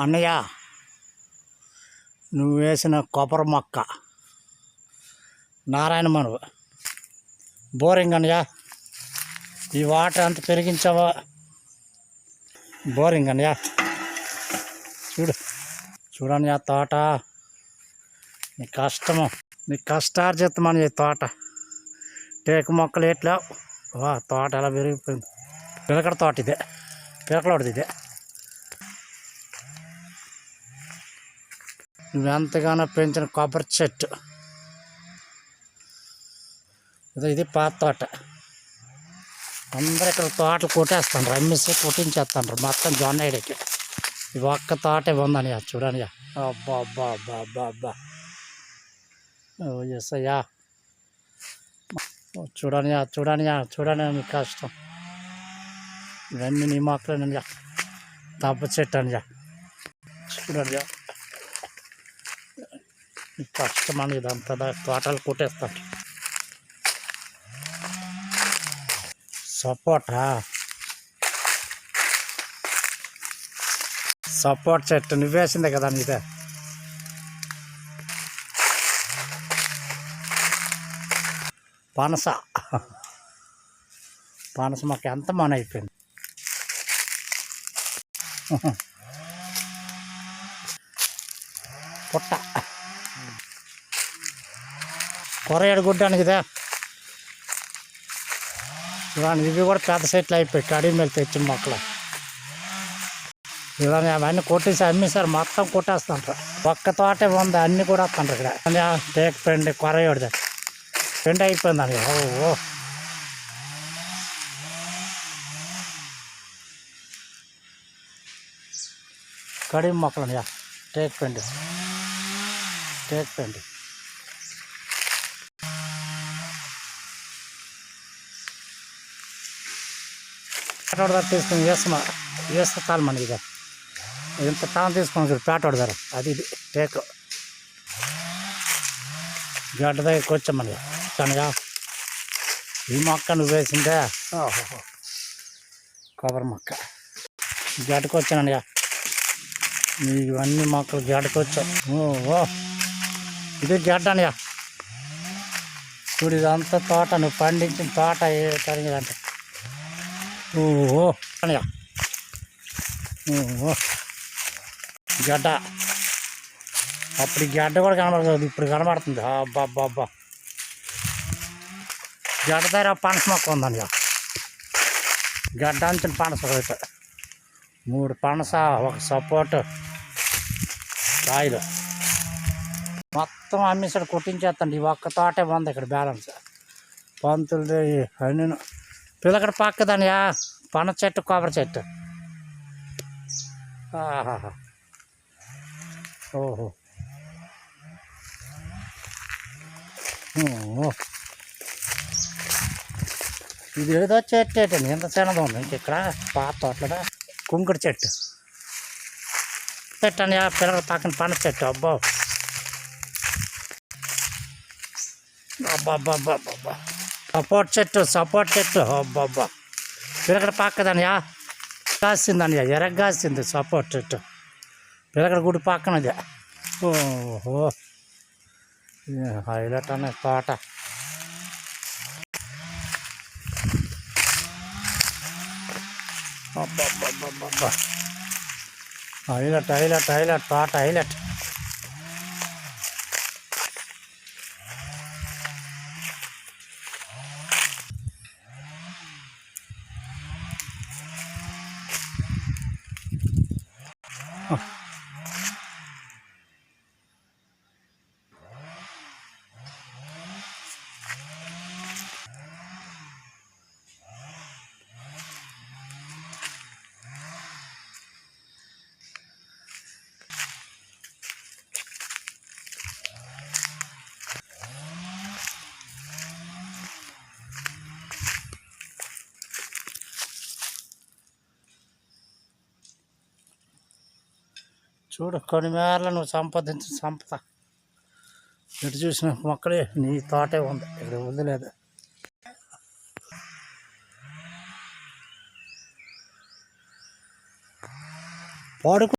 అన్నయ్య, నువ్వు వేసిన కొబ్బరి మొక్క నారాయణ మనవు బోరింగ్ అన్నయ్య. ఈ వాటర్ అంత పెరిగించావా? బోరింగ్ అన్నయ్య. చూడన్నయ్య తోట, నీ కష్టము, నీ కష్టార్జితం అని తోట. టేకు మొక్కలు ఎట్లా వా, తోట ఎలా పెరిగిపోయింది. పిలకడ తోట ఇదే, పిలకలోడిది ఇదే. నువ్వెంతగానో పెంచిన కొబ్బరి చెట్టు ఇది పాత తోట. అందరు ఇక్కడ తోటలు కొట్టేస్తాను, అమ్మేసి కొట్టించేస్తాను మొత్తం జొన్న ఏడికి. ఇది ఒక్క తోటే ఉందని చూడని. అబ్బా అబ్బా అబ్బా అబ్బా అబ్బా, ఎస్సయ్యా. చూడనియా చూడనియా చూడని, మీ కష్టం. ఇవన్నీ నీ మొక్కలేనయ్యా, తప్ప చెట్టు అనియా. చూడనియా, నీ కష్టం అని ఇదంతా తోటలు కొట్టేస్తాను. సపోర్ట్ చెట్టు నువ్వేసిందే కదా నీదే. పనస మొక్క ఎంత మన అయిపోయింది. పుట్ట కొరయేడు గుడ్డానికి ఇదే. చూడండి, ఇవి కూడా పెద్ద చెట్లు అయిపోయి కడిగి మీద తెచ్చిన మొక్కలు. ఇవన్నీ అవన్నీ కొట్టేసి అమ్మేసారు, మొత్తం కొట్టేస్తుంటారు. ఒక్క తోటే ఉంది, అన్నీ కూడా వస్తుంటారు ఇక్కడ. టేక్ పెండి కొరయేడుది పెండి అయిపోయిందని. ఓ కడిగి మొక్కలు టేక్ పెండి తీసుకుని వేస్తాను మనకి. ఇదే ఇంత తాను తీసుకుని పేటోడు ధర అది ఇది టేక్ గడ్డ దగ్గరికి వచ్చాం మనకి. కనుక ఈ మొక్క నువ్వు వేసిందే, కొబ్బరి మొక్క గడ్డకు వచ్చానయ్యా. ఇవన్నీ మొక్కలు గడ్డకు వచ్చావు. ఓ ఇది గడ్డ అనయ్యా. చూడు, ఇదంతా తోట, నువ్వు పండించిన తోట తరిగిందంటే. ఓహో అనయ్యా, గడ్డ. అప్పుడు ఈ గడ్డ కూడా కనబడుతుంది, ఇప్పుడు కనబడుతుంది. అబ్బా అబ్బా అబ్బా, గడ్డ దగ్గర పనస మొక్క ఉందన్నయ్య. గడ్డ అంచిన పనస అయితే 3 పనస, ఒక సపోర్ట్ కాయలు మొత్తం అమ్మేసాడు, కొట్టించేస్తాండి. ఈ ఒక్క తోటే ఉంది ఇక్కడ బ్యాలెన్స్. పంతులు అన్నీ పిల్లకడ పక్కదనియా, పనస చెట్టు, కొబ్బరి చెట్టు. ఆహాహా, ఓహో, ఇది ఏదో చెట్టు ఏంటండి ఎంత చిన్నది ఉంది. ఇంక ఇక్కడ పాత తోటలో కుంకుడు చెట్టు అని పిల్లల పక్కన పనస చెట్టు. అబ్బా అబ్బా అబ్బా అబ్బా అబ్బా, సపోర్ట్ చెట్టు. అబ్బా పిల్లకడ పక్కదనియా కాసిందనియా, ఎరగాసింది సపోర్ట్ చెట్టు. పిల్లకడ గుడి పక్కనది. ఓహో, హైలైట్ అనే తోట. అబ్బా, హైలైట్ తోట, హైలైట్. చూడు, కొన్ని మేరలు నువ్వు సంపాదించిన సంపద. ఎటు చూసిన మొక్కలే, నీ తోటే ఉంది, ఇక్కడ వదిలేదు. పాడుకు